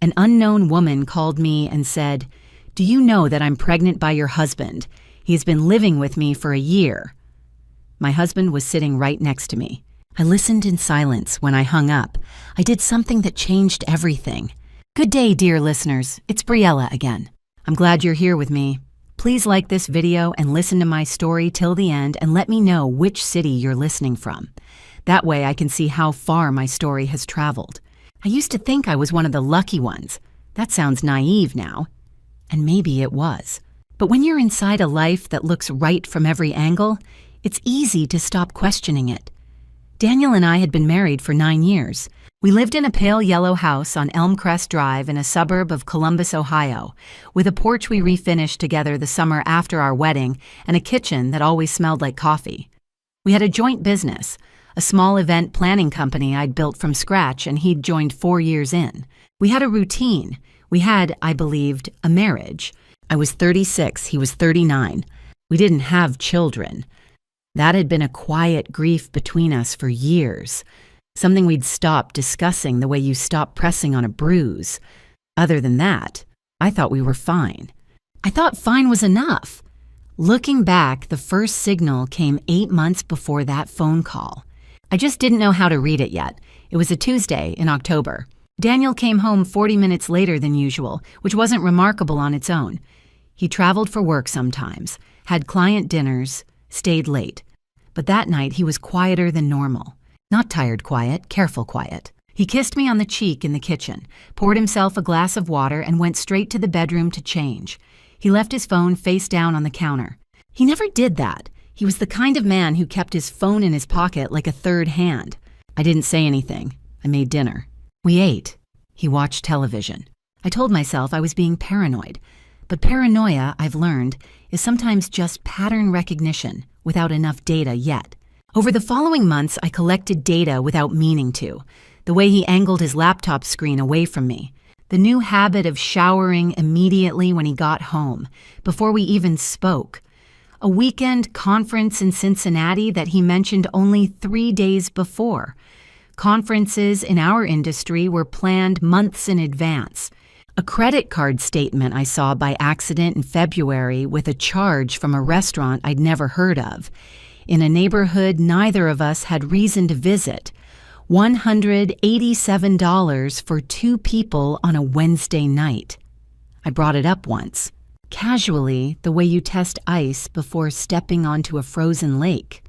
An unknown woman called me and said, "Do you know that I'm pregnant by your husband? He's been living with me for a year." My husband was sitting right next to me. I listened in silence when I hung up. I did something that changed everything. Good day, dear listeners. It's Briella again. I'm glad you're here with me. Please like this video and listen to my story till the end and let me know which city you're listening from. That way I can see how far my story has traveled. I used to think I was one of the lucky ones. That sounds naive now. And maybe it was. But when you're inside a life that looks right from every angle, it's easy to stop questioning it. Daniel and I had been married for 9 years. We lived in a pale yellow house on Elmcrest Drive in a suburb of Columbus, Ohio, with a porch we refinished together the summer after our wedding and a kitchen that always smelled like coffee. We had a joint business, a small event planning company I'd built from scratch and he'd joined 4 years in. We had a routine. We had, I believed, a marriage. I was 36, he was 39. We didn't have children. That had been a quiet grief between us for years, something we'd stopped discussing the way you stop pressing on a bruise. Other than that, I thought we were fine. I thought fine was enough. Looking back, the first signal came 8 months before that phone call. I just didn't know how to read it yet. It was a Tuesday in October. Daniel came home 40 minutes later than usual, which wasn't remarkable on its own. He traveled for work sometimes, had client dinners, stayed late. But that night he was quieter than normal. Not tired quiet, careful quiet. He kissed me on the cheek in the kitchen, poured himself a glass of water, and went straight to the bedroom to change. He left his phone face down on the counter. He never did that. He was the kind of man who kept his phone in his pocket like a third hand. I didn't say anything. I made dinner. We ate. He watched television. I told myself I was being paranoid. But paranoia, I've learned, is sometimes just pattern recognition without enough data yet. Over the following months, I collected data without meaning to. The way he angled his laptop screen away from me. The new habit of showering immediately when he got home, before we even spoke. A weekend conference in Cincinnati that he mentioned only 3 days before. Conferences in our industry were planned months in advance. A credit card statement I saw by accident in February with a charge from a restaurant I'd never heard of. In a neighborhood neither of us had reason to visit. $187 for 2 people on a Wednesday night. I brought it up once. Casually, the way you test ice before stepping onto a frozen lake.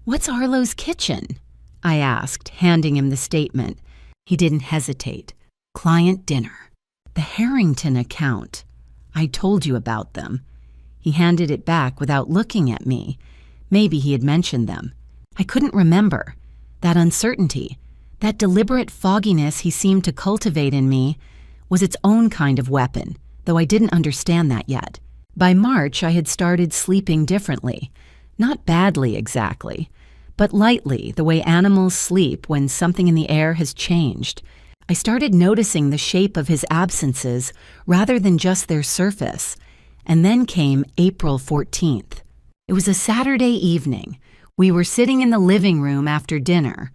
"What's Arlo's Kitchen?" I asked, handing him the statement. He didn't hesitate. "Client dinner. The Harrington account. I told you about them." He handed it back without looking at me. Maybe he had mentioned them. I couldn't remember. That uncertainty, that deliberate fogginess he seemed to cultivate in me, was its own kind of weapon, though I didn't understand that yet. By March, I had started sleeping differently. Not badly exactly, but lightly, the way animals sleep when something in the air has changed. I started noticing the shape of his absences rather than just their surface. And then came April 14th. It was a Saturday evening. We were sitting in the living room after dinner.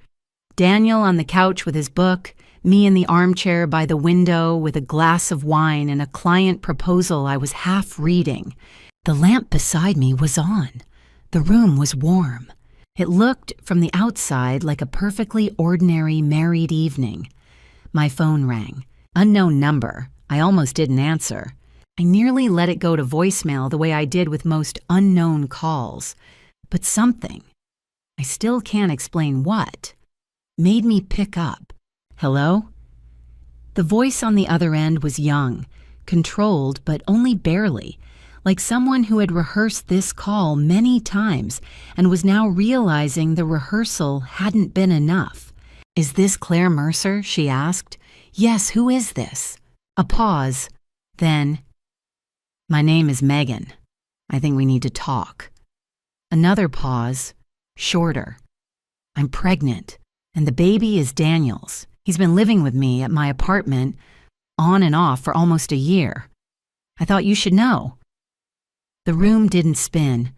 Daniel on the couch with his book, me in the armchair by the window with a glass of wine and a client proposal I was half reading. The lamp beside me was on. The room was warm. It looked, from the outside, like a perfectly ordinary married evening. My phone rang. Unknown number. I almost didn't answer. I nearly let it go to voicemail the way I did with most unknown calls. But something, I still can't explain what, made me pick up. "Hello?" The voice on the other end was young, controlled but only barely, like someone who had rehearsed this call many times and was now realizing the rehearsal hadn't been enough. "Is this Claire Mercer?" she asked. "Yes, who is this?" A pause. Then, "My name is Megan. I think we need to talk." Another pause, shorter. "I'm pregnant, and the baby is Daniel's. He's been living with me at my apartment, on and off for almost a year. I thought you should know." The room didn't spin.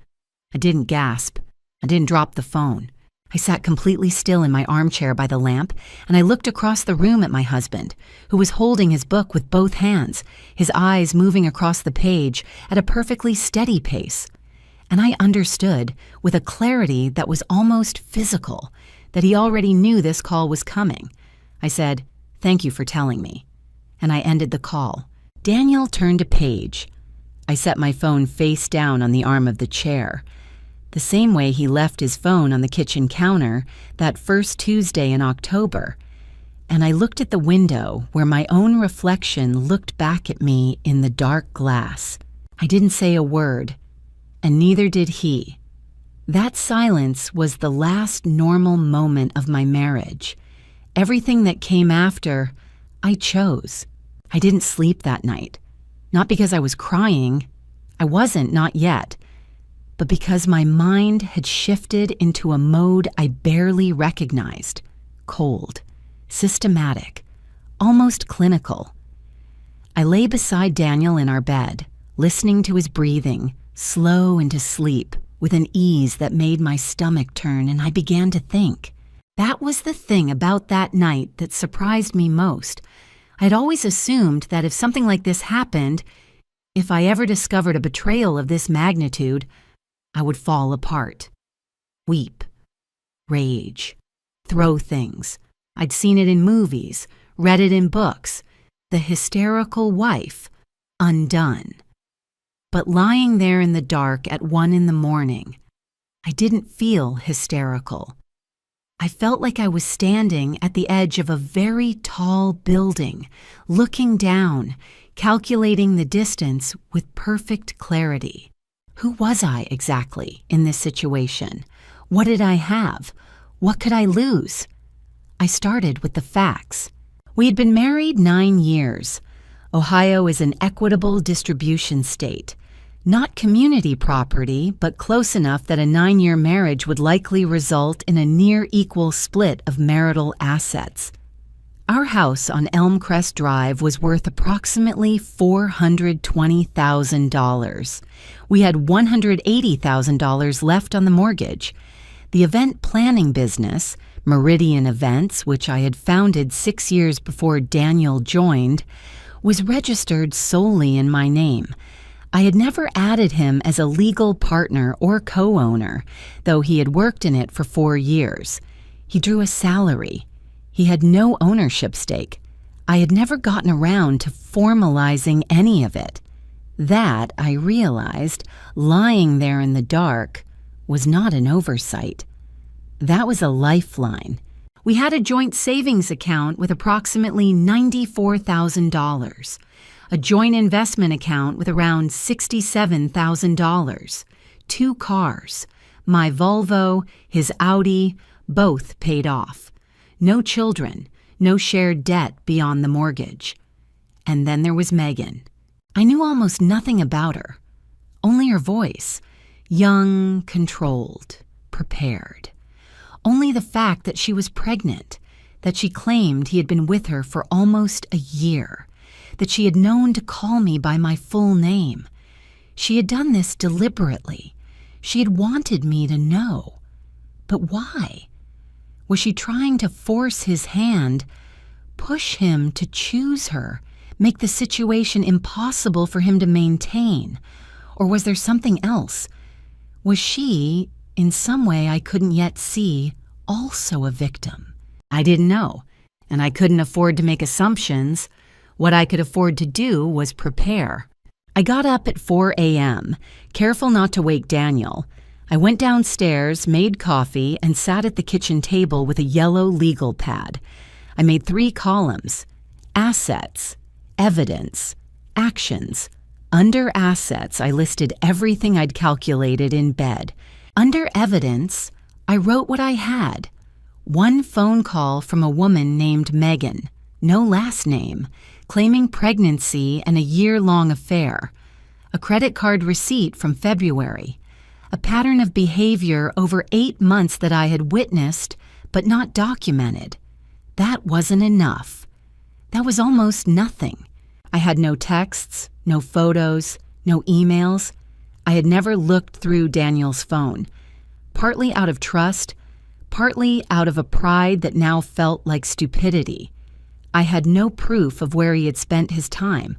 I didn't gasp. I didn't drop the phone. I sat completely still in my armchair by the lamp, and I looked across the room at my husband, who was holding his book with both hands, his eyes moving across the page at a perfectly steady pace. And I understood, with a clarity that was almost physical, that he already knew this call was coming. I said, "Thank you for telling me." And I ended the call. Daniel turned a page. I set my phone face down on the arm of the chair, the same way he left his phone on the kitchen counter that first Tuesday in October, and I looked at the window where my own reflection looked back at me in the dark glass. I didn't say a word, and neither did he. That silence was the last normal moment of my marriage. Everything that came after, I chose. I didn't sleep that night. Not because I was crying. I wasn't, not yet. But because my mind had shifted into a mode I barely recognized. Cold, systematic, almost clinical. I lay beside Daniel in our bed, listening to his breathing, slow into sleep, with an ease that made my stomach turn, and I began to think. That was the thing about that night that surprised me most. I'd always assumed that if something like this happened, if I ever discovered a betrayal of this magnitude, I would fall apart. Weep. Rage. Throw things. I'd seen it in movies, read it in books. The hysterical wife, undone. But lying there in the dark at 1 a.m, I didn't feel hysterical. I felt like I was standing at the edge of a very tall building, looking down, calculating the distance with perfect clarity. Who was I exactly in this situation? What did I have? What could I lose? I started with the facts. We had been married 9 years. Ohio is an equitable distribution state. Not community property, but close enough that a 9-year marriage would likely result in a near-equal split of marital assets. Our house on Elmcrest Drive was worth approximately $420,000. We had $180,000 left on the mortgage. The event planning business, Meridian Events, which I had founded 6 years before Daniel joined, was registered solely in my name. I had never added him as a legal partner or co-owner, though he had worked in it for 4 years. He drew a salary. He had no ownership stake. I had never gotten around to formalizing any of it. That, I realized, lying there in the dark, was not an oversight. That was a lifeline. We had a joint savings account with approximately $94,000. A joint investment account with around $67,000, 2 cars, my Volvo, his Audi, both paid off. No children, no shared debt beyond the mortgage. And then there was Megan. I knew almost nothing about her, only her voice, young, controlled, prepared. Only the fact that she was pregnant, that she claimed he had been with her for almost a year, that she had known to call me by my full name. She had done this deliberately. She had wanted me to know. But why? Was she trying to force his hand, push him to choose her, make the situation impossible for him to maintain? Or was there something else? Was she, in some way I couldn't yet see, also a victim? I didn't know, and I couldn't afford to make assumptions. What I could afford to do was prepare. I got up at 4 a.m., careful not to wake Daniel. I went downstairs, made coffee, and sat at the kitchen table with a yellow legal pad. I made 3 columns: assets, evidence, actions. Under assets, I listed everything I'd calculated in bed. Under evidence, I wrote what I had. 1 phone call from a woman named Megan, no last name, claiming pregnancy and a year-long affair. A credit card receipt from February. A pattern of behavior over 8 months that I had witnessed but not documented. That wasn't enough. That was almost nothing. I had no texts, no photos, no emails. I had never looked through Daniel's phone, partly out of trust, partly out of a pride that now felt like stupidity. I had no proof of where he had spent his time.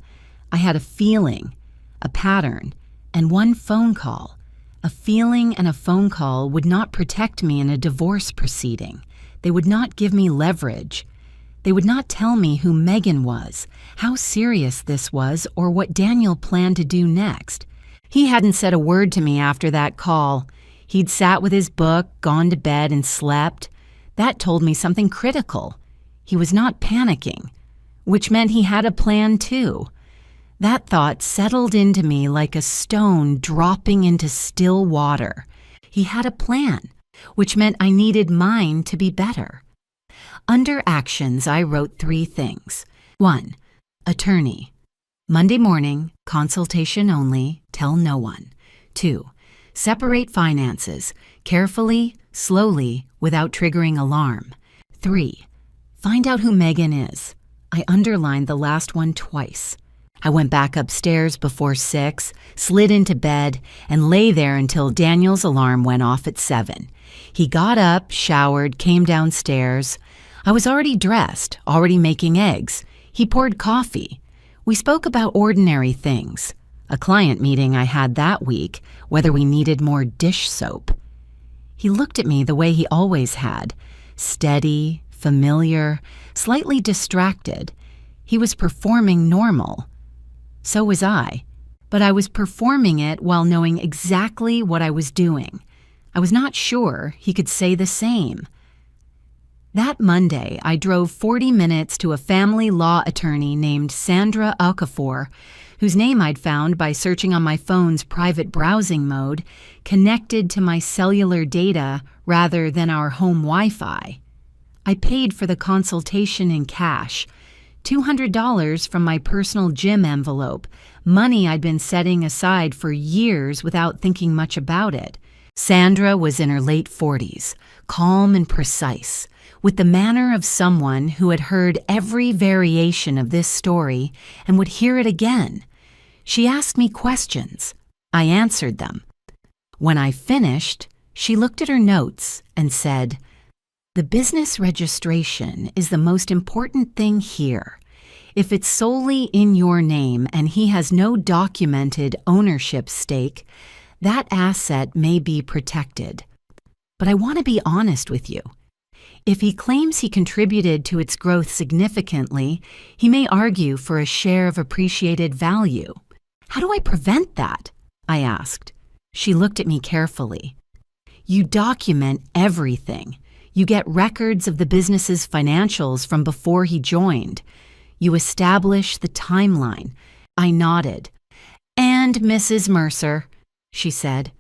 I had a feeling, a pattern, and one phone call. A feeling and a phone call would not protect me in a divorce proceeding. They would not give me leverage. They would not tell me who Megan was, how serious this was, or what Daniel planned to do next. He hadn't said a word to me after that call. He'd sat with his book, gone to bed, and slept. That told me something critical. He was not panicking, which meant he had a plan too. That thought settled into me like a stone dropping into still water. He had a plan, which meant I needed mine to be better. Under actions, I wrote 3 things. 1. Attorney. Monday morning, consultation only, tell no one. 2. Separate finances, carefully, slowly, without triggering alarm. 3. Find out who Megan is. I underlined the last one twice. I went back upstairs before 6, slid into bed, and lay there until Daniel's alarm went off at 7. He got up, showered, came downstairs. I was already dressed, already making eggs. He poured coffee. We spoke about ordinary things. A client meeting I had that week, whether we needed more dish soap. He looked at me the way he always had, steady, familiar, slightly distracted. He was performing normal. So was I, but I was performing it while knowing exactly what I was doing. I was not sure he could say the same. That Monday, I drove 40 minutes to a family law attorney named Sandra Okafor, whose name I'd found by searching on my phone's private browsing mode, connected to my cellular data rather than our home Wi-Fi. I paid for the consultation in cash, $200 from my personal gym envelope, money I'd been setting aside for years without thinking much about it. Sandra was in her late 40s, calm and precise, with the manner of someone who had heard every variation of this story and would hear it again. She asked me questions. I answered them. When I finished, she looked at her notes and said, "The business registration is the most important thing here. If it's solely in your name and he has no documented ownership stake, that asset may be protected. But I want to be honest with you. If he claims he contributed to its growth significantly, he may argue for a share of appreciated value. How do I prevent that?" I asked. She looked at me carefully. "You document everything. You get records of the business's financials from before he joined. You establish the timeline." I nodded. "And Mrs. Mercer," she said,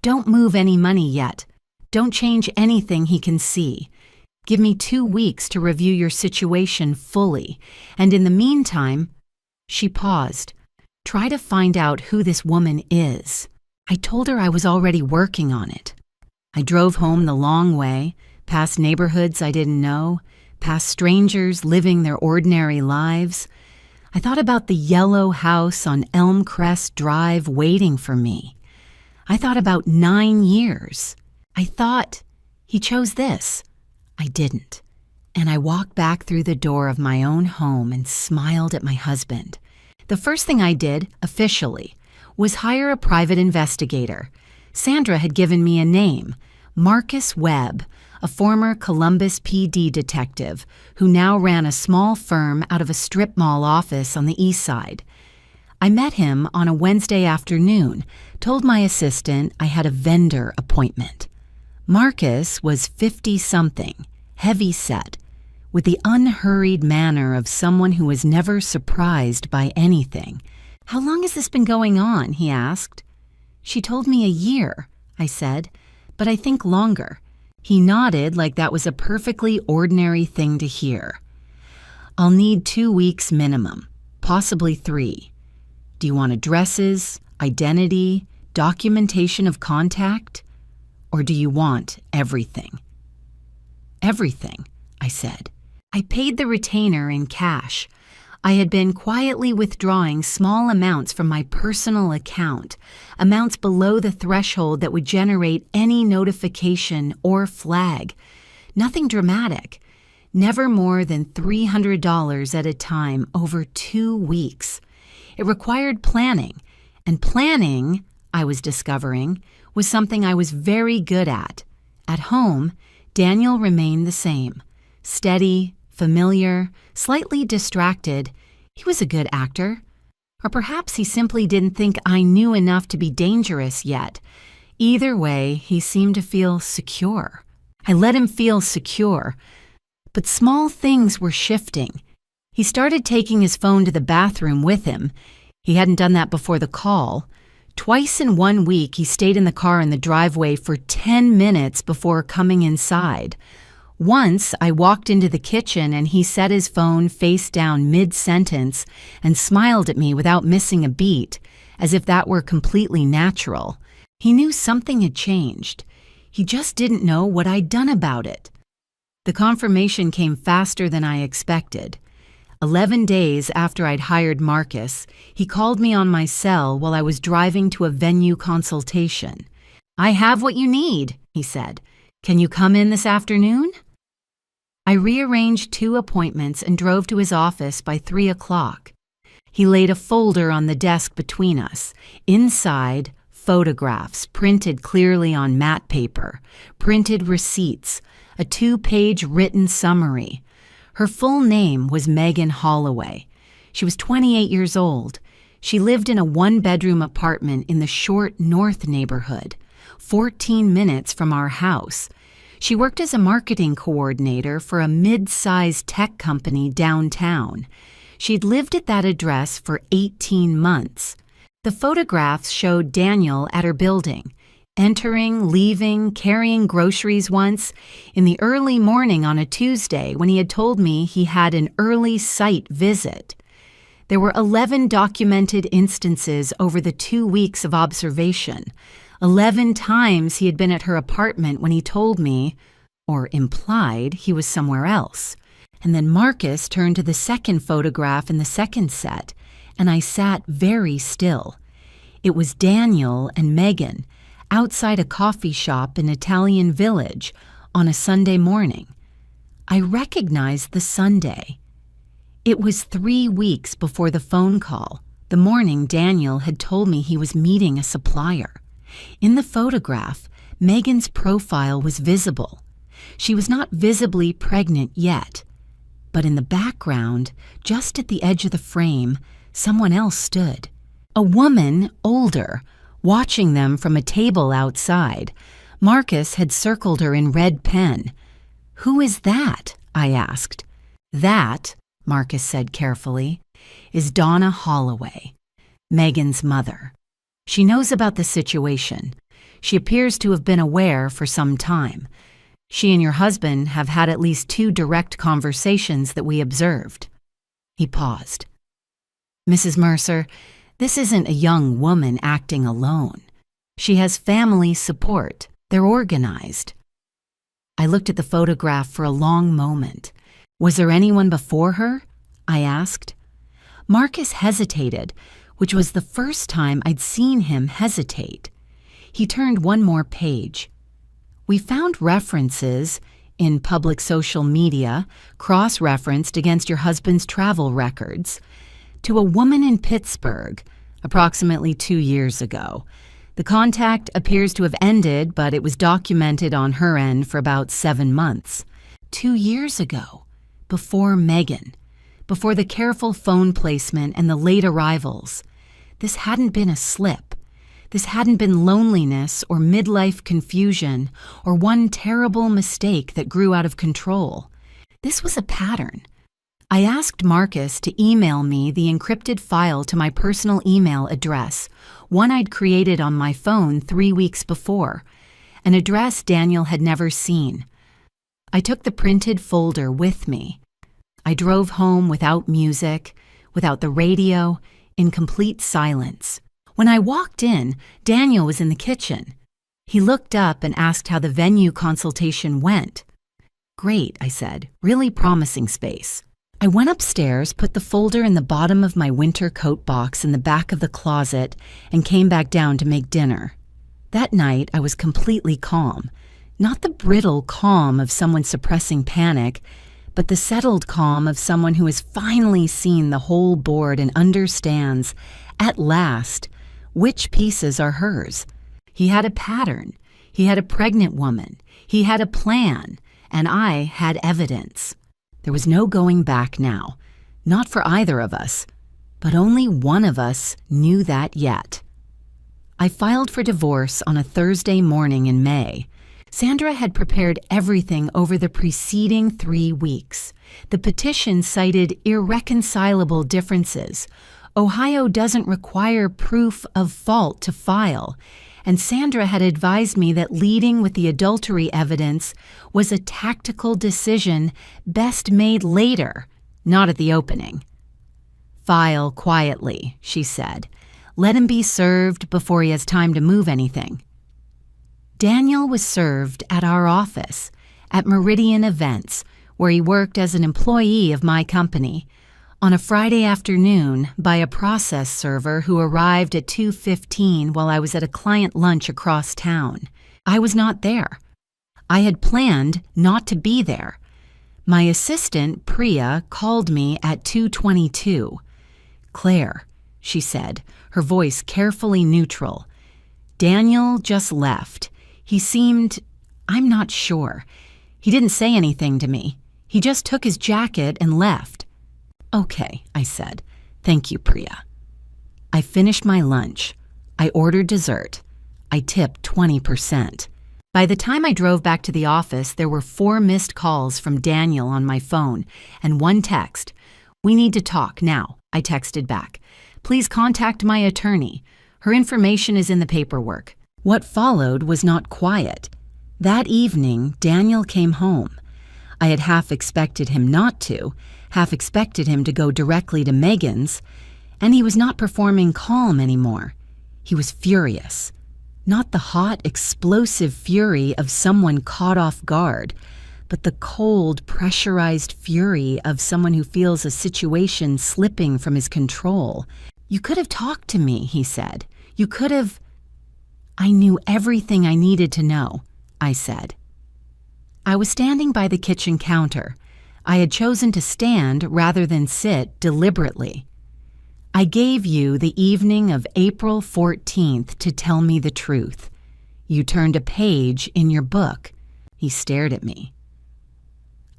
"don't move any money yet. Don't change anything he can see. Give me 2 weeks to review your situation fully. And in the meantime," she paused, "try to find out who this woman is." I told her I was already working on it. I drove home the long way, past neighborhoods I didn't know, past strangers living their ordinary lives. I thought about the yellow house on Elm Crest Drive waiting for me. I thought about 9 years. I thought, he chose this. I didn't. And I walked back through the door of my own home and smiled at my husband. The first thing I did, officially, was hire a private investigator. Sandra had given me a name, Marcus Webb, a former Columbus PD detective who now ran a small firm out of a strip mall office on the east side. I met him on a Wednesday afternoon, told my assistant I had a vendor appointment. Marcus was 50-something, heavy-set, with the unhurried manner of someone who was never surprised by anything. "How long has this been going on?" he asked. "She told me a year," I said, "but I think longer." He nodded like that was a perfectly ordinary thing to hear. "I'll need 2 weeks minimum, possibly 3. Do you want addresses, identity, documentation of contact? Or do you want everything?" "Everything," I said. I paid the retainer in cash. I had been quietly withdrawing small amounts from my personal account, amounts below the threshold that would generate any notification or flag. Nothing dramatic. Never more than $300 at a time over 2 weeks. It required planning, and planning, I was discovering, was something I was very good at. At home, Daniel remained the same. Steady, familiar, slightly distracted. He was a good actor. Or perhaps he simply didn't think I knew enough to be dangerous yet. Either way, he seemed to feel secure. I let him feel secure. But small things were shifting. He started taking his phone to the bathroom with him. He hadn't done that before the call. Twice in 1 week, he stayed in the car in the driveway for 10 minutes before coming inside. Once, I walked into the kitchen and he set his phone face down mid-sentence and smiled at me without missing a beat, as if that were completely natural. He knew something had changed. He just didn't know what I'd done about it. The confirmation came faster than I expected. 11 days after I'd hired Marcus, he called me on my cell while I was driving to a venue consultation. "I have what you need," he said. "Can you come in this afternoon?" I rearranged 2 appointments and drove to his office by 3 o'clock. He laid a folder on the desk between us. Inside, photographs printed clearly on matte paper, printed receipts, a 2-page written summary. Her full name was Megan Holloway. She was 28 years old. She lived in a 1-bedroom apartment in the Short North neighborhood, 14 minutes from our house. She worked as a marketing coordinator for a mid-sized tech company downtown. She'd lived at that address for 18 months. The photographs showed Daniel at her building, entering, leaving, carrying groceries once, in the early morning on a Tuesday when he had told me he had an early site visit. There were 11 documented instances over the 2 weeks of observation. 11 times he had been at her apartment when he told me, or implied, he was somewhere else. And then Marcus turned to the second photograph in the second set, and I sat very still. It was Daniel and Megan outside a coffee shop in Italian Village on a Sunday morning. I recognized the Sunday. It was 3 weeks before the phone call, the morning Daniel had told me he was meeting a supplier. In the photograph, Megan's profile was visible. She was not visibly pregnant yet, but in the background, just at the edge of the frame, someone else stood. A woman, older, watching them from a table outside. Marcus had circled her in red pen. "Who is that?" I asked. "That," Marcus said carefully, "is Donna Holloway, Megan's mother. She knows about the situation. She appears to have been aware for some time. She and your husband have had at least 2 direct conversations that we observed." He paused. "Mrs. Mercer, this isn't a young woman acting alone. She has family support. They're organized." I looked at the photograph for a long moment. "Was there anyone before her?" I asked. Marcus hesitated, which was the first time I'd seen him hesitate. He turned one more page. "We found references in public social media, cross-referenced against your husband's travel records, to a woman in Pittsburgh, approximately 2 years ago. The contact appears to have ended, but it was documented on her end for about 7 months. 2 years ago, before Megan, before the careful phone placement and the late arrivals. This hadn't been a slip. This hadn't been loneliness or midlife confusion or one terrible mistake that grew out of control. This was a pattern. I asked Marcus to email me the encrypted file to my personal email address, one I'd created on my phone 3 weeks before, an address Daniel had never seen. I took the printed folder with me. I drove home without music, without the radio, in complete silence. When I walked in, Daniel was in the kitchen. He looked up and asked how the venue consultation went. "Great," I said. "Really promising space." I went upstairs, put the folder in the bottom of my winter coat box in the back of the closet, and came back down to make dinner. That night, I was completely calm. Not the brittle calm of someone suppressing panic, but the settled calm of someone who has finally seen the whole board and understands, at last, which pieces are hers. He had a pattern. He had a pregnant woman. He had a plan. And I had evidence. There was no going back now. Not for either of us. But only one of us knew that yet. I filed for divorce on a Thursday morning in May. Sandra had prepared everything over the preceding 3 weeks. The petition cited irreconcilable differences. Ohio doesn't require proof of fault to file, and Sandra had advised me that leading with the adultery evidence was a tactical decision best made later, not at the opening. "File quietly," she said. "Let him be served before he has time to move anything." Daniel was served at our office, at Meridian Events, where he worked as an employee of my company, on a Friday afternoon by a process server who arrived at 2:15 while I was at a client lunch across town. I was not there. I had planned not to be there. My assistant, Priya, called me at 2:22. "Claire," she said, her voice carefully neutral. "Daniel just left. He seemed, I'm not sure. He didn't say anything to me. He just took his jacket and left." "Okay," I said. "Thank you, Priya." I finished my lunch. I ordered dessert. I tipped 20%. By the time I drove back to the office, there were 4 missed calls from Daniel on my phone and 1 text. "We need to talk now," I texted back. "Please contact my attorney. Her information is in the paperwork." What followed was not quiet. That evening, Daniel came home. I had half expected him not to, half expected him to go directly to Megan's, and he was not performing calm anymore. He was furious. Not the hot, explosive fury of someone caught off guard, but the cold, pressurized fury of someone who feels a situation slipping from his control. "You could have talked to me," he said. "You could have—" "I knew everything I needed to know," I said. I was standing by the kitchen counter. I had chosen to stand rather than sit deliberately. "I gave you the evening of April 14th to tell me the truth. You turned a page in your book." He stared at me.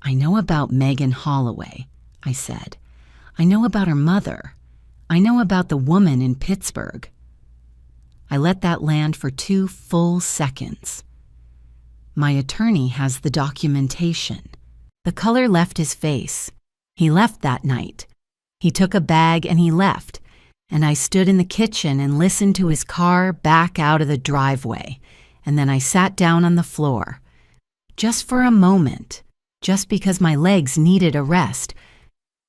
"I know about Megan Holloway," I said. "I know about her mother. I know about the woman in Pittsburgh." I let that land for 2 full seconds. "My attorney has the documentation." The color left his face. He left that night. He took a bag and he left, and I stood in the kitchen and listened to his car back out of the driveway, and then I sat down on the floor. Just for a moment, just because my legs needed a rest,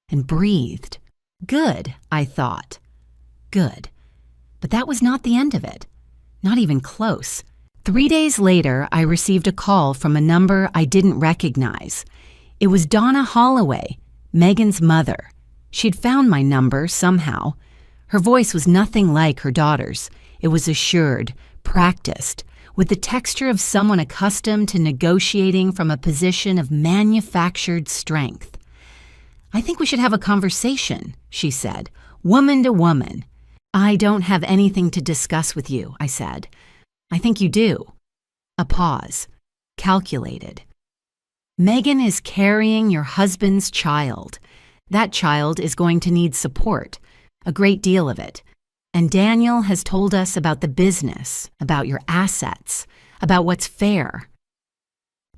and breathed. Good, I thought. Good. But that was not the end of it. Not even close. 3 days later, I received a call from a number I didn't recognize. It was Donna Holloway, Megan's mother. She'd found my number somehow. Her voice was nothing like her daughter's. It was assured, practiced, with the texture of someone accustomed to negotiating from a position of manufactured strength. "I think we should have a conversation," she said, woman to woman. "I don't have anything to discuss with you," I said. "I think you do." A pause. Calculated. "Megan is carrying your husband's child. That child is going to need support, a great deal of it. And Daniel has told us about the business, about your assets, about what's fair."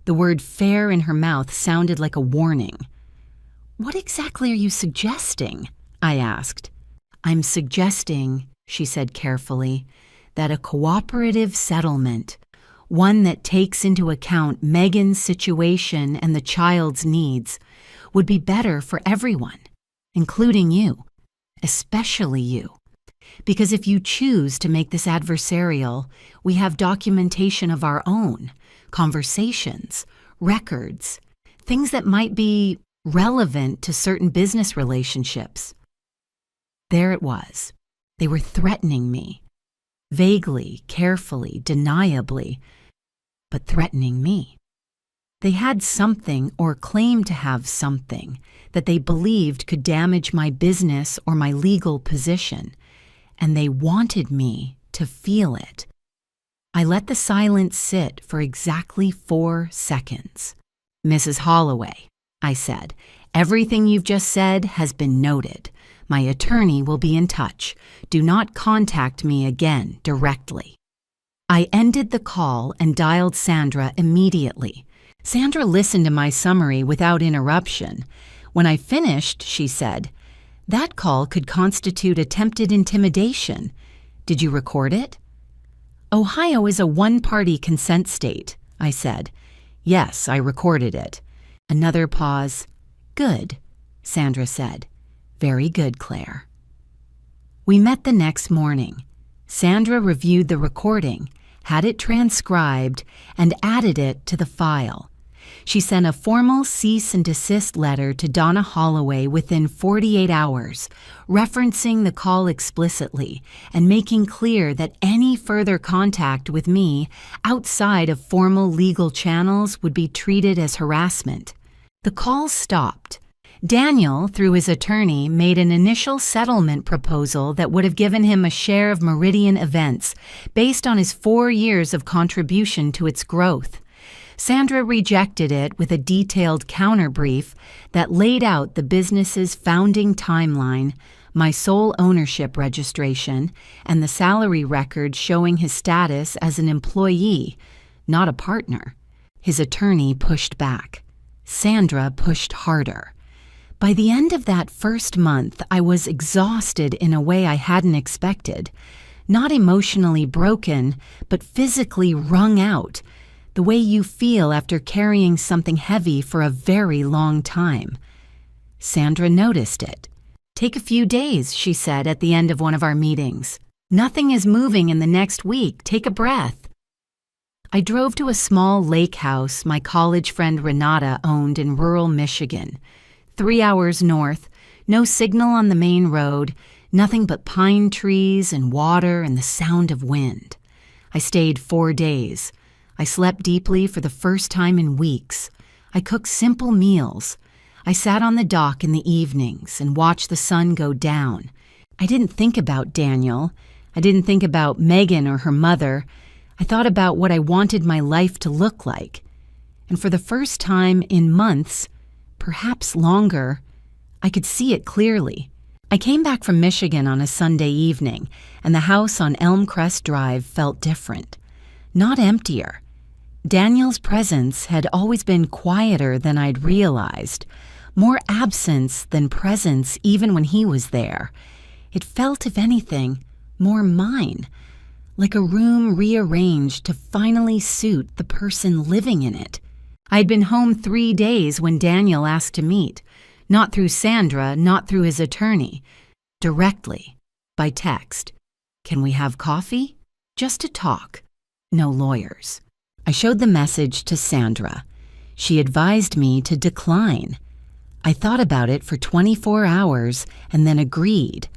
The word fair in her mouth sounded like a warning. "What exactly are you suggesting?" I asked. "I'm suggesting," she said carefully, "that a cooperative settlement, one that takes into account Megan's situation and the child's needs, would be better for everyone, including you, especially you. Because if you choose to make this adversarial, we have documentation of our own, conversations, records, things that might be relevant to certain business relationships. There it was. They were threatening me. Vaguely, carefully, deniably, but threatening me. They had something or claimed to have something that they believed could damage my business or my legal position, and they wanted me to feel it. I let the silence sit for exactly 4 seconds. "Mrs. Holloway," I said, "everything you've just said has been noted. My attorney will be in touch. Do not contact me again directly." I ended the call and dialed Sandra immediately. Sandra listened to my summary without interruption. When I finished, she said, "That call could constitute attempted intimidation. Did you record it?" "Ohio is a one-party consent state," I said. "Yes, I recorded it." Another pause. "Good," Sandra said. "Very good, Claire." We met the next morning. Sandra reviewed the recording, had it transcribed, and added it to the file. She sent a formal cease and desist letter to Donna Holloway within 48 hours, referencing the call explicitly and making clear that any further contact with me outside of formal legal channels would be treated as harassment. The call stopped. Daniel, through his attorney, made an initial settlement proposal that would have given him a share of Meridian Events based on his 4 years of contribution to its growth. Sandra rejected it with a detailed counterbrief that laid out the business's founding timeline, my sole ownership registration, and the salary record showing his status as an employee, not a partner. His attorney pushed back. Sandra pushed harder. By the end of that first month, I was exhausted in a way I hadn't expected. Not emotionally broken, but physically wrung out, the way you feel after carrying something heavy for a very long time. Sandra noticed it. "Take a few days," she said at the end of one of our meetings. "Nothing is moving in the next week. Take a breath." I drove to a small lake house my college friend Renata owned in rural Michigan. 3 hours north, no signal on the main road, nothing but pine trees and water and the sound of wind. I stayed 4 days. I slept deeply for the first time in weeks. I cooked simple meals. I sat on the dock in the evenings and watched the sun go down. I didn't think about Daniel. I didn't think about Megan or her mother. I thought about what I wanted my life to look like. And for the first time in months, perhaps longer, I could see it clearly. I came back from Michigan on a Sunday evening, and the house on Elm Crest Drive felt different. Not emptier. Daniel's presence had always been quieter than I'd realized, more absence than presence even when he was there. It felt, if anything, more mine, like a room rearranged to finally suit the person living in it. I'd been home 3 days when Daniel asked to meet, not through Sandra, not through his attorney, directly, by text. "Can we have coffee? Just to talk. No lawyers." I showed the message to Sandra. She advised me to decline. I thought about it for 24 hours and then agreed.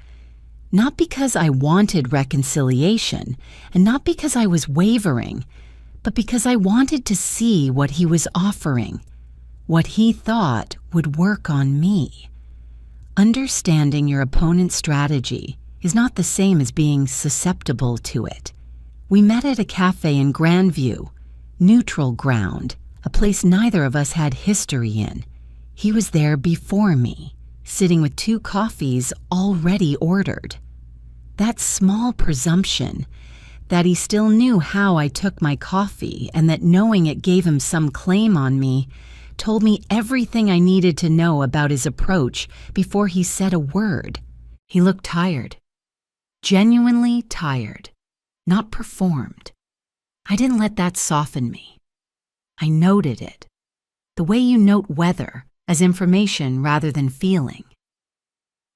Not because I wanted reconciliation, and not because I was wavering, but because I wanted to see what he was offering, what he thought would work on me. Understanding your opponent's strategy is not the same as being susceptible to it. We met at a cafe in Grandview, neutral ground, a place neither of us had history in. He was there before me, sitting with 2 coffees already ordered. That small presumption, that he still knew how I took my coffee and that knowing it gave him some claim on me, told me everything I needed to know about his approach before he said a word. He looked tired. Genuinely tired. Not performed. I didn't let that soften me. I noted it. The way you note weather, as information rather than feeling.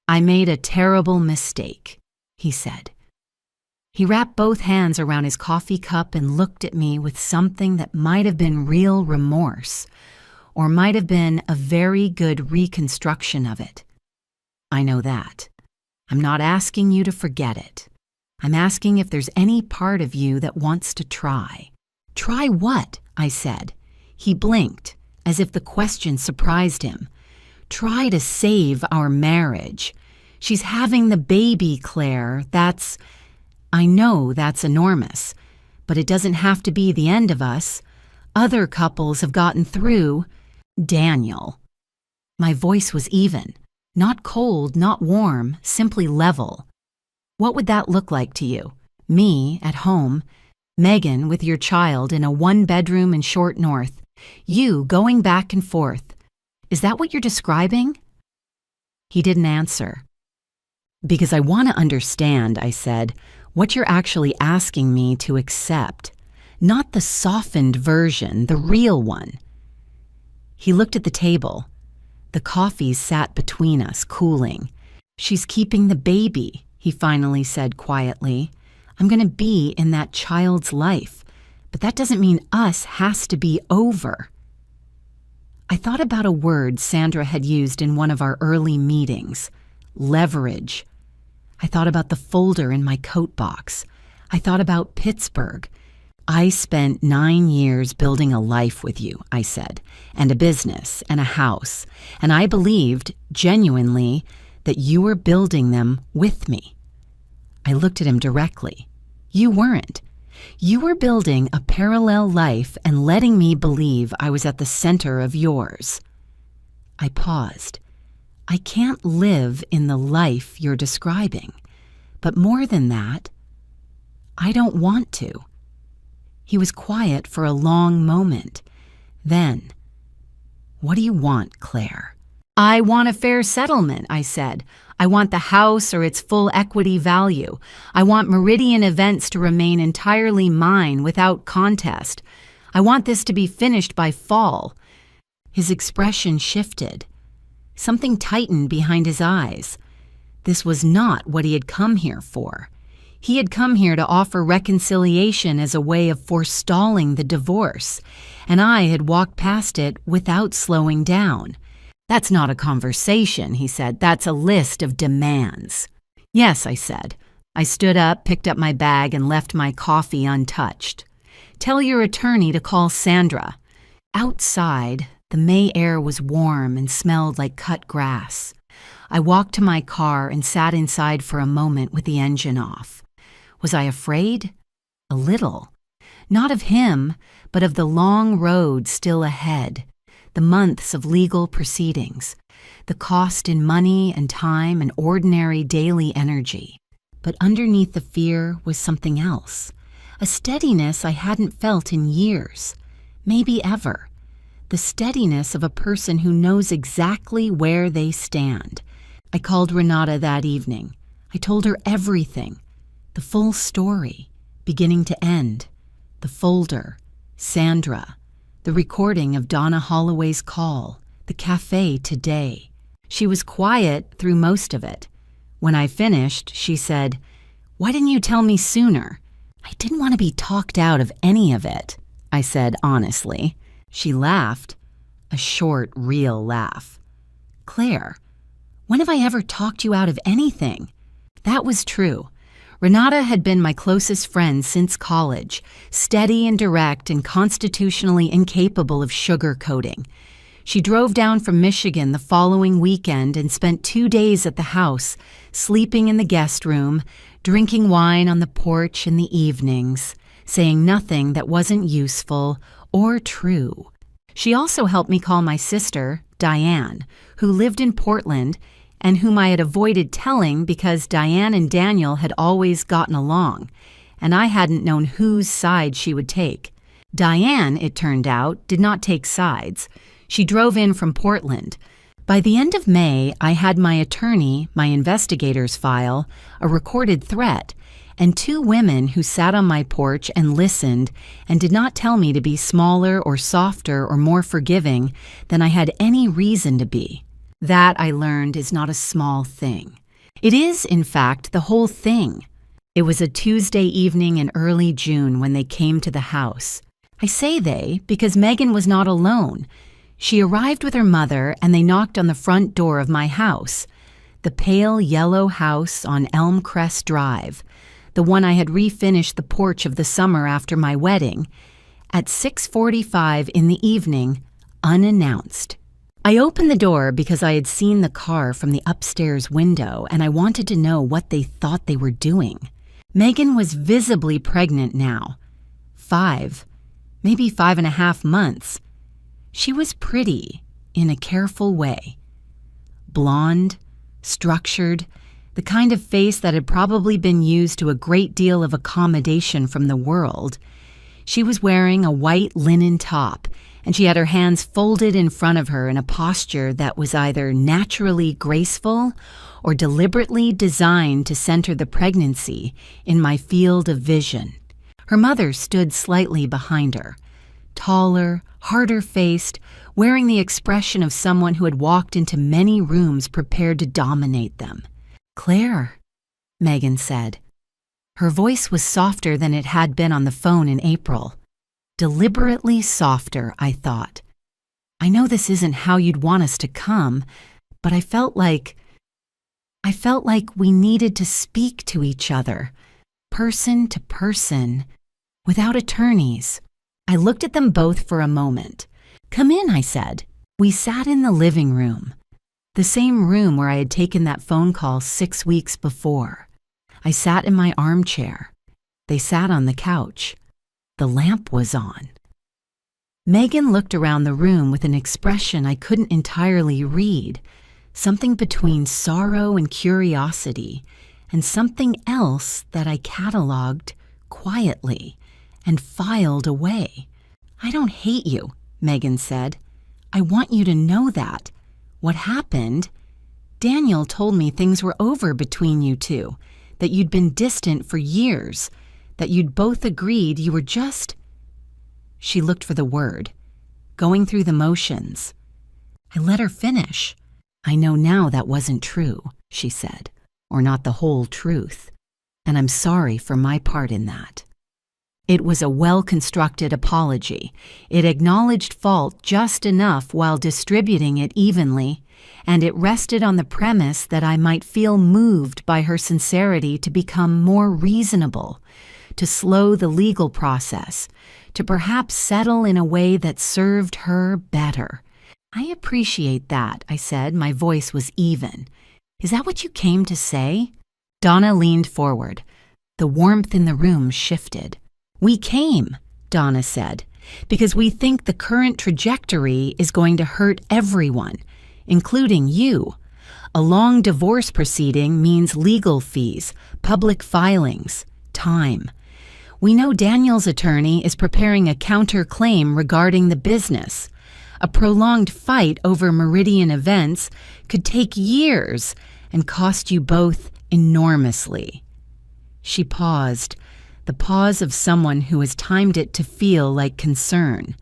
"I made a terrible mistake," he said. He wrapped both hands around his coffee cup and looked at me with something that might have been real remorse, or might have been a very good reconstruction of it. I know that. I'm not asking you to forget it. I'm asking if there's any part of you that wants to try. Try what? I said. He blinked, as if the question surprised him. Try to save our marriage. She's having the baby, Claire. I know that's enormous, but it doesn't have to be the end of us. Other couples have gotten through. Daniel. My voice was even. Not cold, not warm, simply level. What would that look like to you? Me, at home. Megan, with your child in a one-bedroom in Short North. You going back and forth. Is that what you're describing? He didn't answer. Because I want to understand, I said, what you're actually asking me to accept. Not the softened version, the real one. He looked at the table. The coffees sat between us, cooling. She's keeping the baby, he finally said quietly. I'm going to be in that child's life, but that doesn't mean us has to be over. I thought about a word Sandra had used in one of our early meetings, leverage. I thought about the folder in my coat box. I thought about Pittsburgh. I spent 9 years building a life with you, I said, and a business and a house, and I believed, genuinely, that you were building them with me. I looked at him directly. You weren't. You were building a parallel life and letting me believe I was at the center of yours. I paused. I can't live in the life you're describing, but more than that, I don't want to. He was quiet for a long moment. Then, what do you want, Claire? I want a fair settlement, I said. I want the house or its full equity value. I want Meridian Events to remain entirely mine without contest. I want this to be finished by fall. His expression shifted. Something tightened behind his eyes. This was not what he had come here for. He had come here to offer reconciliation as a way of forestalling the divorce, and I had walked past it without slowing down. That's not a conversation, he said. That's a list of demands. Yes, I said. I stood up, picked up my bag, and left my coffee untouched. Tell your attorney to call Sandra. Outside, the May air was warm and smelled like cut grass. I walked to my car and sat inside for a moment with the engine off. Was I afraid? A little. Not of him, but of the long road still ahead, the months of legal proceedings, the cost in money and time and ordinary daily energy. But underneath the fear was something else, a steadiness I hadn't felt in years, maybe ever, the steadiness of a person who knows exactly where they stand. I called Renata that evening. I told her everything. The full story, beginning to end, the folder, Sandra, the recording of Donna Holloway's call, the cafe today. She was quiet through most of it. When I finished, she said, "Why didn't you tell me sooner?" I didn't want to be talked out of any of it, I said honestly. She laughed, a short, real laugh. Claire, when have I ever talked you out of anything? That was true. Renata had been my closest friend since college, steady and direct and constitutionally incapable of sugarcoating. She drove down from Michigan the following weekend and spent 2 days at the house, sleeping in the guest room, drinking wine on the porch in the evenings, saying nothing that wasn't useful or true. She also helped me call my sister, Diane, who lived in Portland and whom I had avoided telling because Diane and Daniel had always gotten along, and I hadn't known whose side she would take. Diane, it turned out, did not take sides. She drove in from Portland. By the end of May, I had my attorney, my investigator's file, a recorded threat, and 2 women who sat on my porch and listened and did not tell me to be smaller or softer or more forgiving than I had any reason to be. That, I learned, is not a small thing. It is, in fact, the whole thing. It was a Tuesday evening in early June when they came to the house. I say they because Megan was not alone. She arrived with her mother and they knocked on the front door of my house, the pale yellow house on Elm Crest Drive, the one I had refinished the porch of the summer after my wedding, at 6:45 in the evening, unannounced. I opened the door because I had seen the car from the upstairs window and I wanted to know what they thought they were doing. Megan was visibly pregnant now. 5, maybe 5.5 months. She was pretty, in a careful way. Blonde, structured, the kind of face that had probably been used to a great deal of accommodation from the world. She was wearing a white linen top, and she had her hands folded in front of her in a posture that was either naturally graceful or deliberately designed to center the pregnancy in my field of vision. Her mother stood slightly behind her, taller, harder-faced, wearing the expression of someone who had walked into many rooms prepared to dominate them. "Claire," Megan said. Her voice was softer than it had been on the phone in April. Deliberately softer, I thought. I know this isn't how you'd want us to come, but I felt like we needed to speak to each other, person to person, without attorneys. I looked at them both for a moment. "Come in," I said. We sat in the living room, the same room where I had taken that phone call 6 weeks before. I sat in my armchair. They sat on the couch. The lamp was on. Megan looked around the room with an expression I couldn't entirely read, something between sorrow and curiosity, and something else that I cataloged quietly and filed away. "I don't hate you," Megan said. "I want you to know that. What happened? Daniel told me things were over between you two, that you'd been distant for years, that you'd both agreed you were just—" She looked for the word, going through the motions. I let her finish. "I know now that wasn't true," she said, "or not the whole truth, and I'm sorry for my part in that." It was a well-constructed apology. It acknowledged fault just enough while distributing it evenly, and it rested on the premise that I might feel moved by her sincerity to become more reasonable, to slow the legal process, to perhaps settle in a way that served her better. "I appreciate that," I said. My voice was even. "Is that what you came to say?" Donna leaned forward. The warmth in the room shifted. "We came," Donna said, "because we think the current trajectory is going to hurt everyone, including you. A long divorce proceeding means legal fees, public filings, time. We know Daniel's attorney is preparing a counterclaim regarding the business. A prolonged fight over Meridian events could take years and cost you both enormously." She paused, the pause of someone who has timed it to feel like concern.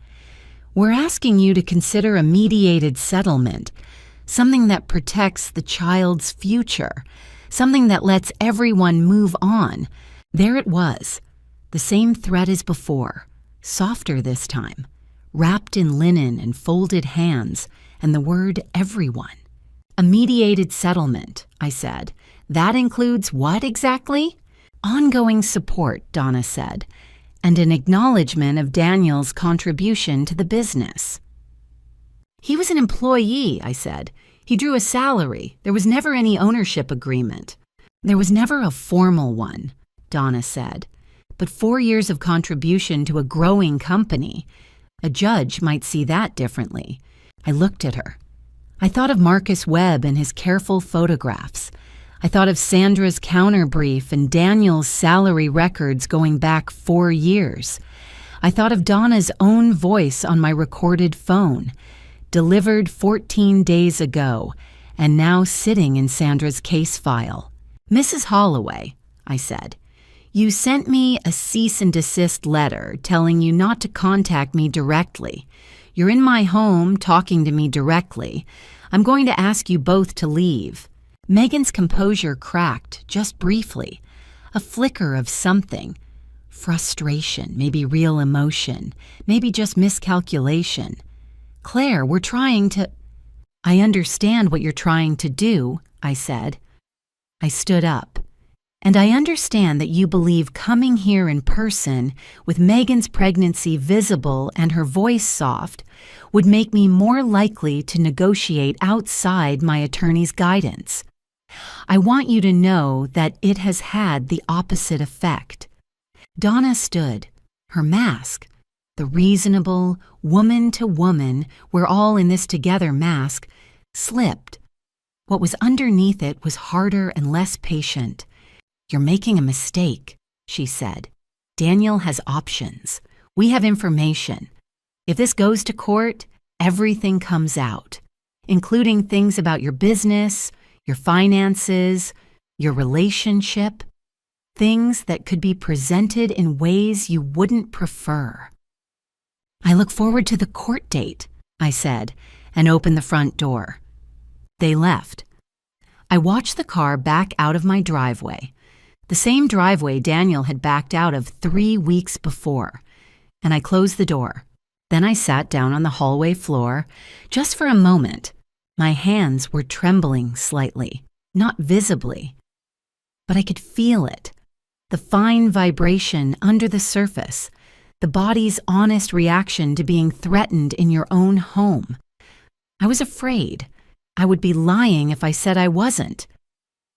"We're asking you to consider a mediated settlement, something that protects the child's future, something that lets everyone move on." There it was, the same thread as before, softer this time, wrapped in linen and folded hands, and the word everyone. "A mediated settlement," I said. "That includes what exactly?" "Ongoing support," Donna said, "and an acknowledgement of Daniel's contribution to the business." "He was an employee," I said. "He drew a salary. There was never any ownership agreement." "There was never a formal one," Donna said. "But 4 years of contribution to a growing company. A judge might see that differently." I looked at her. I thought of Marcus Webb and his careful photographs. I thought of Sandra's counterbrief and Daniel's salary records going back 4 years. I thought of Donna's own voice on my recorded phone, delivered 14 days ago, and now sitting in Sandra's case file. "Mrs. Holloway," I said, "you sent me a cease and desist letter telling you not to contact me directly. You're in my home talking to me directly. I'm going to ask you both to leave." Megan's composure cracked, just briefly. A flicker of something. Frustration, maybe real emotion, maybe just miscalculation. Claire, we're trying to... I understand what you're trying to do, I said. I stood up. And I understand that you believe coming here in person, with Megan's pregnancy visible and her voice soft, would make me more likely to negotiate outside my attorney's guidance. I want you to know that it has had the opposite effect. Donna stood, her mask, the reasonable, woman-to-woman, we're all in this together mask, slipped. What was underneath it was harder and less patient. You're making a mistake, she said. Daniel has options. We have information. If this goes to court, everything comes out, including things about your business, your finances, your relationship, things that could be presented in ways you wouldn't prefer. I look forward to the court date, I said, and opened the front door. They left. I watched the car back out of my driveway, the same driveway Daniel had backed out of 3 weeks before, and I closed the door. Then I sat down on the hallway floor, just for a moment. My hands were trembling slightly, not visibly, but I could feel it, the fine vibration under the surface, the body's honest reaction to being threatened in your own home. I was afraid. I would be lying if I said I wasn't.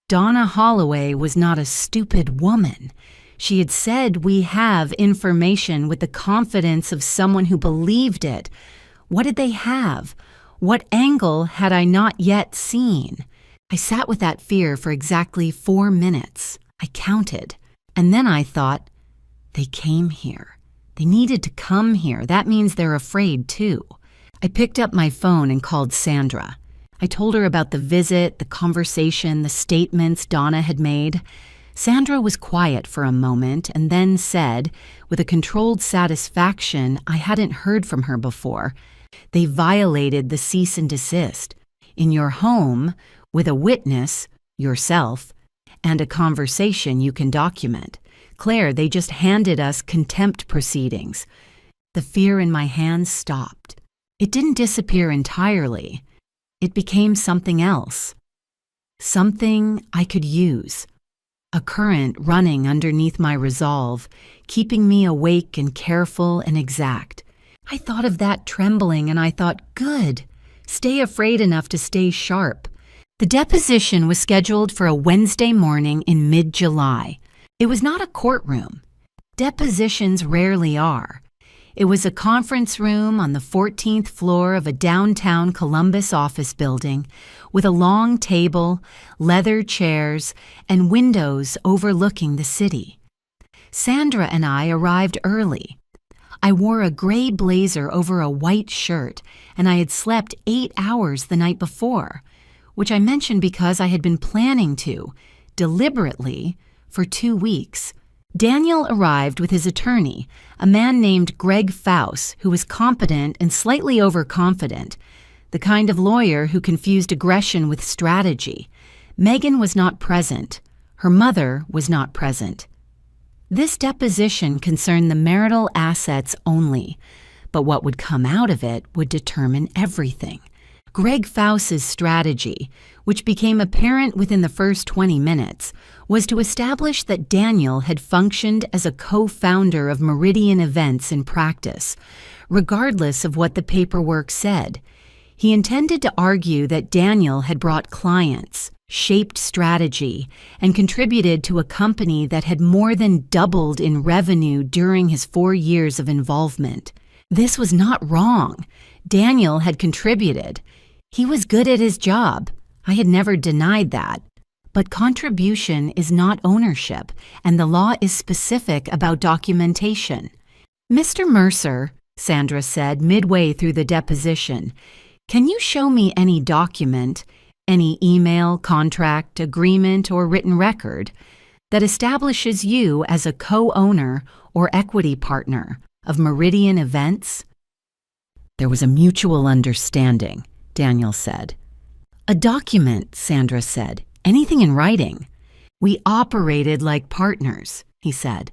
Donna Holloway was not a stupid woman. She had said we have information with the confidence of someone who believed it. What did they have? What angle had I not yet seen? I sat with that fear for exactly 4 minutes. I counted. And then I thought, they came here. They needed to come here. That means they're afraid too. I picked up my phone and called Sandra. I told her about the visit, the conversation, the statements Donna had made. Sandra was quiet for a moment and then said, with a controlled satisfaction I hadn't heard from her before, they violated the cease and desist. In your home, with a witness, yourself, and a conversation you can document. Claire, they just handed us contempt proceedings. The fear in my hands stopped. It didn't disappear entirely. It became something else. Something I could use. A current running underneath my resolve, keeping me awake and careful and exact. I thought of that trembling and I thought, good. Stay afraid enough to stay sharp. The deposition was scheduled for a Wednesday morning in mid-July. It was not a courtroom. Depositions rarely are. It was a conference room on the 14th floor of a downtown Columbus office building with a long table, leather chairs, and windows overlooking the city. Sandra and I arrived early. I wore a gray blazer over a white shirt, and I had slept 8 hours the night before, which I mentioned because I had been planning to, deliberately, for 2 weeks. Daniel arrived with his attorney, a man named Greg Faust, who was competent and slightly overconfident, the kind of lawyer who confused aggression with strategy. Megan was not present. Her mother was not present. This deposition concerned the marital assets only, but what would come out of it would determine everything. Greg Faust's strategy, which became apparent within the first 20 minutes, was to establish that Daniel had functioned as a co-founder of Meridian Events in practice, regardless of what the paperwork said. He intended to argue that Daniel had brought clients, shaped strategy, and contributed to a company that had more than doubled in revenue during his 4 years of involvement. This was not wrong. Daniel had contributed. He was good at his job. I had never denied that. But contribution is not ownership, and the law is specific about documentation. Mr. Mercer, Sandra said midway through the deposition, can you show me any document, any email, contract, agreement, or written record that establishes you as a co-owner or equity partner of Meridian Events? There was a mutual understanding, Daniel said. A document, Sandra said. Anything in writing. We operated like partners, he said.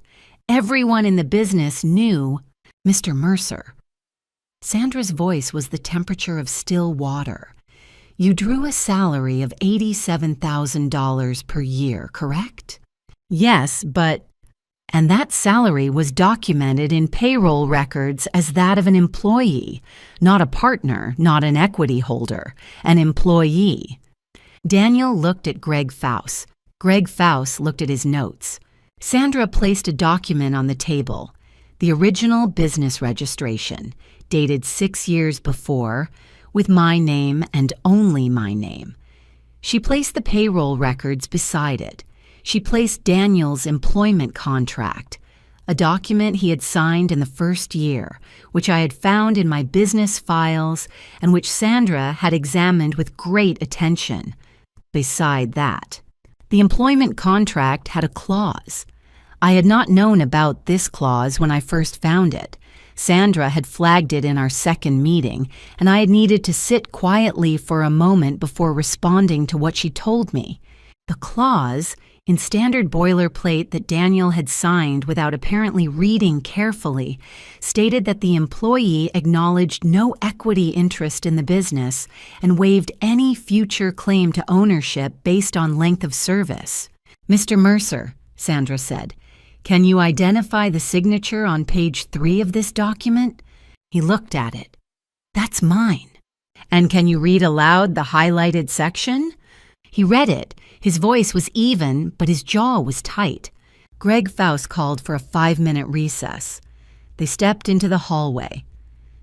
Everyone in the business knew Mr. Mercer. Sandra's voice was the temperature of still water. You drew a salary of $87,000 per year, correct? Yes, but... And that salary was documented in payroll records as that of an employee, not a partner, not an equity holder, an employee. Daniel looked at Greg Faust. Greg Faust looked at his notes. Sandra placed a document on the table, the original business registration, dated 6 years before, with my name and only my name. She placed the payroll records beside it. She placed Daniel's employment contract, a document he had signed in the first year, which I had found in my business files and which Sandra had examined with great attention. Beside that, the employment contract had a clause. I had not known about this clause when I first found it. Sandra had flagged it in our second meeting, and I had needed to sit quietly for a moment before responding to what she told me. The clause, in standard boilerplate that Daniel had signed without apparently reading carefully, stated that the employee acknowledged no equity interest in the business and waived any future claim to ownership based on length of service. "Mr. Mercer," Sandra said, "can you identify the signature on page 3 of this document?" He looked at it. "That's mine." "And can you read aloud the highlighted section?" He read it. His voice was even, but his jaw was tight. Greg Faust called for a 5-minute recess. They stepped into the hallway.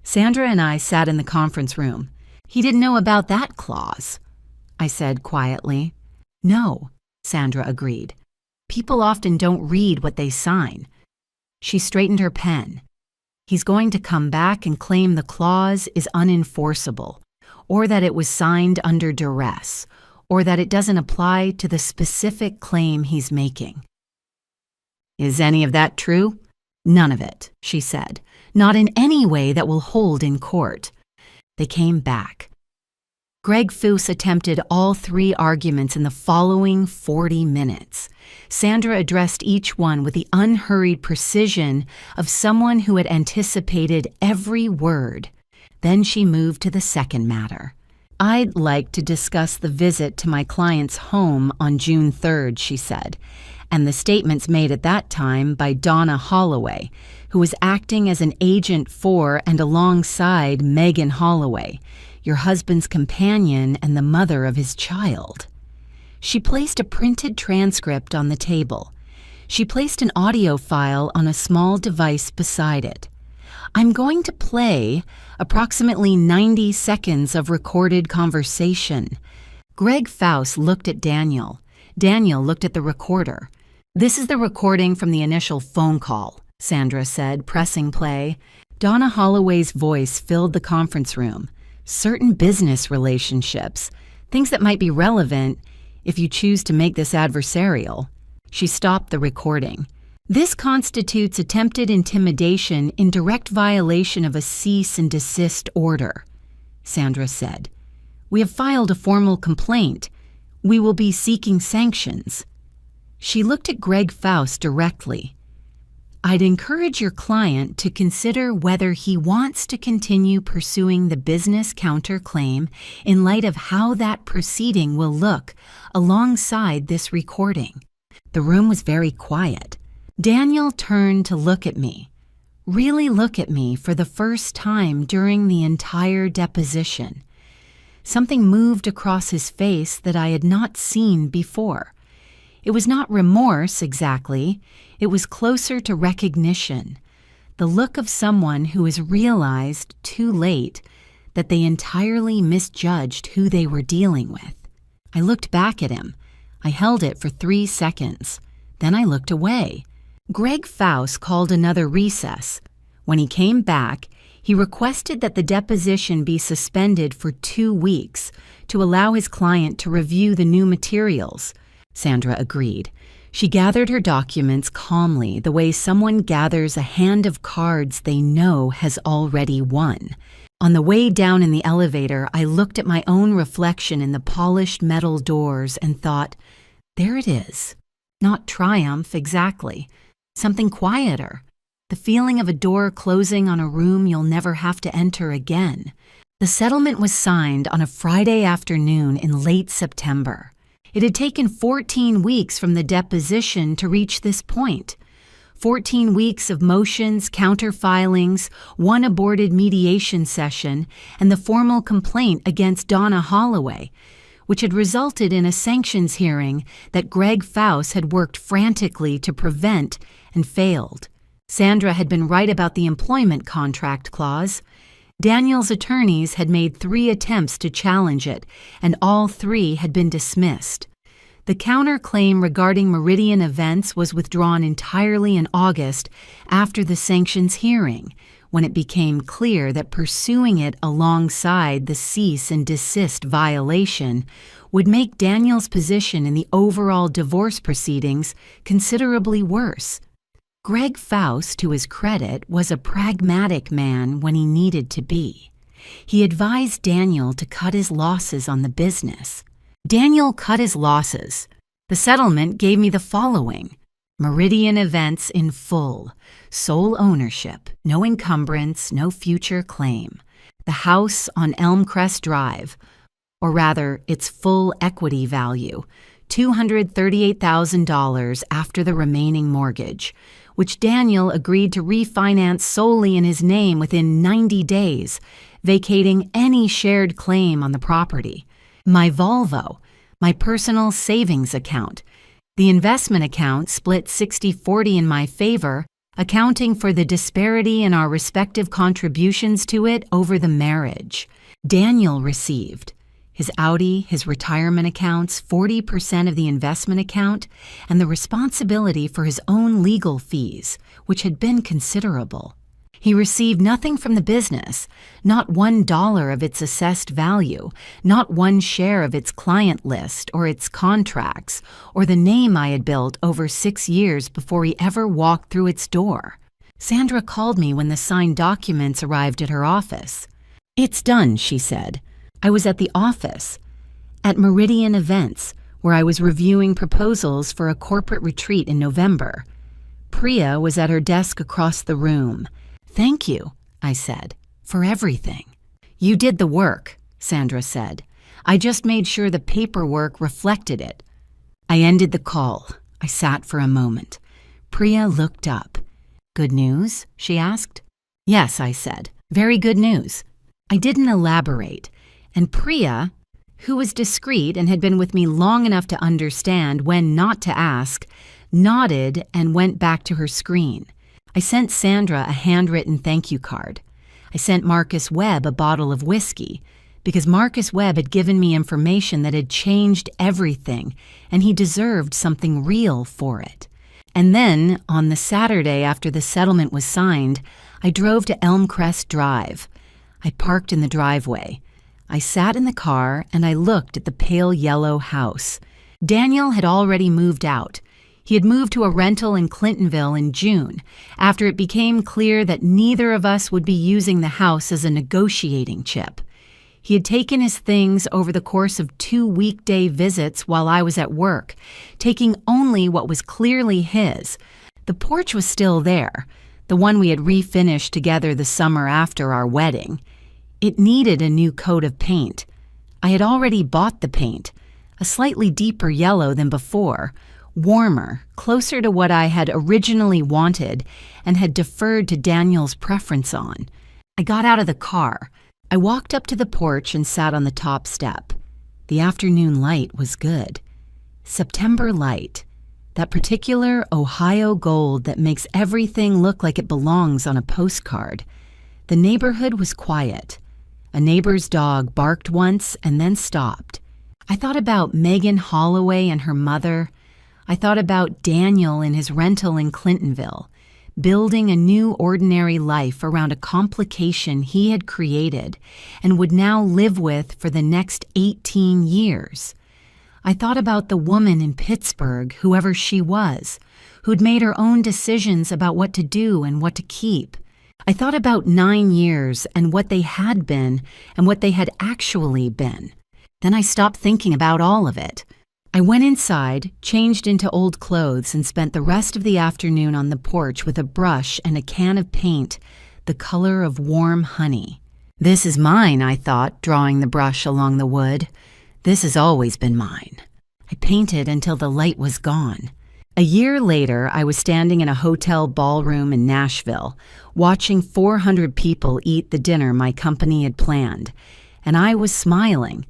Sandra and I sat in the conference room. "He didn't know about that clause," I said quietly. "No," Sandra agreed. "People often don't read what they sign." She straightened her pen. "He's going to come back and claim the clause is unenforceable, or that it was signed under duress, or that it doesn't apply to the specific claim he's making." "Is any of that true?" "None of it," she said. "Not in any way that will hold in court." They came back. Greg Faust attempted all 3 arguments in the following 40 minutes. Sandra addressed each one with the unhurried precision of someone who had anticipated every word. Then she moved to the second matter. "I'd like to discuss the visit to my client's home on June 3rd, she said, and the statements made at that time by Donna Holloway, who was acting as an agent for and alongside Megan Holloway, your husband's companion and the mother of his child." She placed a printed transcript on the table. She placed an audio file on a small device beside it. "I'm going to play approximately 90 seconds of recorded conversation." Greg Faust looked at Daniel. Daniel looked at the recorder. "This is the recording from the initial phone call," Sandra said, pressing play. Donna Holloway's voice filled the conference room. "Certain business relationships, things that might be relevant if you choose to make this adversarial." She stopped the recording. "This constitutes attempted intimidation in direct violation of a cease and desist order," Sandra said. "We have filed a formal complaint. We will be seeking sanctions." She looked at Greg Faust directly. "I'd encourage your client to consider whether he wants to continue pursuing the business counterclaim in light of how that proceeding will look alongside this recording." The room was very quiet. Daniel turned to look at me, really look at me for the first time during the entire deposition. Something moved across his face that I had not seen before. It was not remorse exactly, it was closer to recognition, the look of someone who has realized too late that they entirely misjudged who they were dealing with. I looked back at him. I held it for 3 seconds. Then I looked away. Greg Faust called another recess. When he came back, he requested that the deposition be suspended for 2 weeks to allow his client to review the new materials. Sandra agreed. She gathered her documents calmly, the way someone gathers a hand of cards they know has already won. On the way down in the elevator, I looked at my own reflection in the polished metal doors and thought, there it is. Not triumph exactly. Something quieter. the feeling of a door closing on a room you'll never have to enter again. The settlement was signed on a Friday afternoon in late September. It had taken 14 weeks from the deposition to reach this point. 14 weeks of motions, counter-filings, one aborted mediation session, and the formal complaint against Donna Holloway, which had resulted in a sanctions hearing that Greg Faust had worked frantically to prevent and failed. Sandra had been right about the employment contract clause. Daniel's attorneys had made 3 attempts to challenge it, and all 3 had been dismissed. The counterclaim regarding Meridian Events was withdrawn entirely in August after the sanctions hearing, when it became clear that pursuing it alongside the cease and desist violation would make Daniel's position in the overall divorce proceedings considerably worse. Greg Faust, to his credit, was a pragmatic man when he needed to be. He advised Daniel to cut his losses on the business. Daniel cut his losses. The settlement gave me the following: Meridian Events in full, sole ownership, no encumbrance, no future claim. The house on Elmcrest Drive, or rather, its full equity value, $238,000 after the remaining mortgage, which Daniel agreed to refinance solely in his name within 90 days, vacating any shared claim on the property. My Volvo, my personal savings account. The investment account split 60-40 in my favor, accounting for the disparity in our respective contributions to it over the marriage. Daniel received his Audi, his retirement accounts, 40% of the investment account, and the responsibility for his own legal fees, which had been considerable. He received nothing from the business, not $1 of its assessed value, not one share of its client list or its contracts, or the name I had built over 6 years before he ever walked through its door. Sandra called me when the signed documents arrived at her office. "It's done," she said. I was at the office, at Meridian Events, where I was reviewing proposals for a corporate retreat in November. Priya was at her desk across the room. "Thank you," I said, "for everything." "You did the work," Sandra said. "I just made sure the paperwork reflected it." I ended the call. I sat for a moment. Priya looked up. "Good news?" she asked. "Yes," I said. "Very good news." I didn't elaborate, and Priya, who was discreet and had been with me long enough to understand when not to ask, nodded and went back to her screen. I sent Sandra a handwritten thank you card. I sent Marcus Webb a bottle of whiskey, because Marcus Webb had given me information that had changed everything, and he deserved something real for it. And then, on the Saturday after the settlement was signed, I drove to Elmcrest Drive. I parked in the driveway. I sat in the car and I looked at the pale yellow house. Daniel had already moved out. He had moved to a rental in Clintonville in June, after it became clear that neither of us would be using the house as a negotiating chip. He had taken his things over the course of 2 weekday visits while I was at work, taking only what was clearly his. The porch was still there, the one we had refinished together the summer after our wedding. It needed a new coat of paint. I had already bought the paint, a slightly deeper yellow than before, warmer, closer to what I had originally wanted and had deferred to Daniel's preference on. I got out of the car. I walked up to the porch and sat on the top step. The afternoon light was good. September light, that particular Ohio gold that makes everything look like it belongs on a postcard. The neighborhood was quiet. A neighbor's dog barked once and then stopped. I thought about Megan Holloway and her mother. I thought about Daniel in his rental in Clintonville, building a new ordinary life around a complication he had created and would now live with for the next 18 years. I thought about the woman in Pittsburgh, whoever she was, who'd made her own decisions about what to do and what to keep. I thought about 9 years and what they had been and what they had actually been. Then I stopped thinking about all of it. I went inside, changed into old clothes, and spent the rest of the afternoon on the porch with a brush and a can of paint, the color of warm honey. This is mine, I thought, drawing the brush along the wood. This has always been mine. I painted until the light was gone. A year later, I was standing in a hotel ballroom in Nashville, watching 400 people eat the dinner my company had planned, and I was smiling,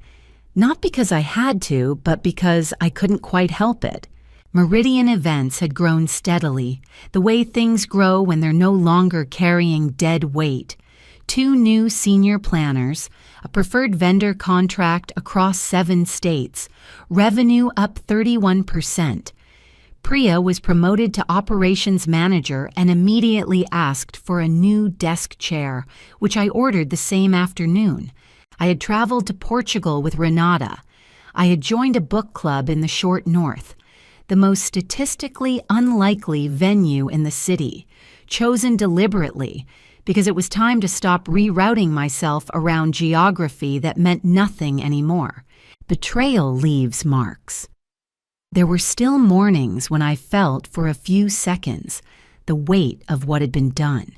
not because I had to, but because I couldn't quite help it. Meridian Events had grown steadily, the way things grow when they're no longer carrying dead weight. 2 new senior planners, a preferred vendor contract across 7 states, revenue up 31%. Priya was promoted to operations manager and immediately asked for a new desk chair, which I ordered the same afternoon. I had traveled to Portugal with Renata. I had joined a book club in the short north, the most statistically unlikely venue in the city, chosen deliberately because it was time to stop rerouting myself around geography that meant nothing anymore. Betrayal leaves marks. There were still mornings when I felt for a few seconds the weight of what had been done,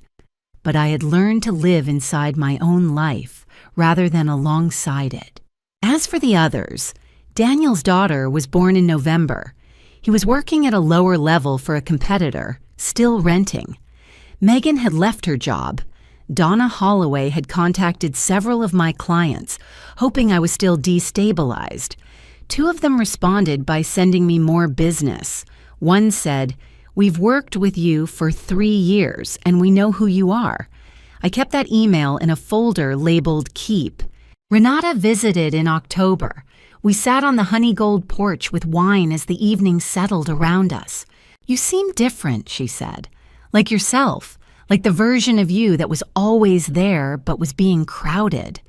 but I had learned to live inside my own life rather than alongside it. As for the others, Daniel's daughter was born in November. He was working at a lower level for a competitor, still renting. Megan had left her job. Donna Holloway had contacted several of my clients, hoping I was still destabilized. 2 of them responded by sending me more business. One said, "We've worked with you for 3 years, and we know who you are." I kept that email in a folder labeled Keep. Renata visited in October. We sat on the honeygold porch with wine as the evening settled around us. "You seem different," she said. "Like yourself, like the version of you that was always there but was being crowded."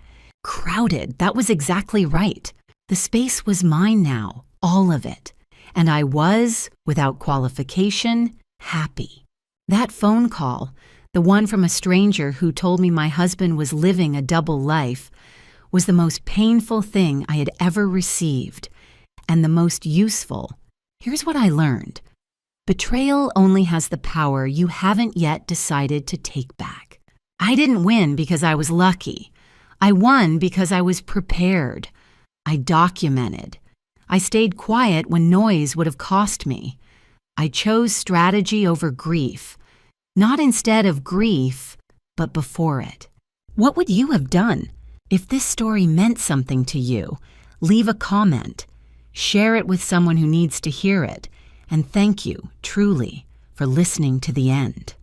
Crowded, that was exactly right. The space was mine now, all of it, and I was, without qualification, happy. That phone call, the one from a stranger who told me my husband was living a double life, was the most painful thing I had ever received, and the most useful. Here's what I learned. Betrayal only has the power you haven't yet decided to take back. I didn't win because I was lucky. I won because I was prepared. I documented. I stayed quiet when noise would have cost me. I chose strategy over grief, not instead of grief, but before it. What would you have done? If this story meant something to you, leave a comment, share it with someone who needs to hear it, and thank you, truly, for listening to the end.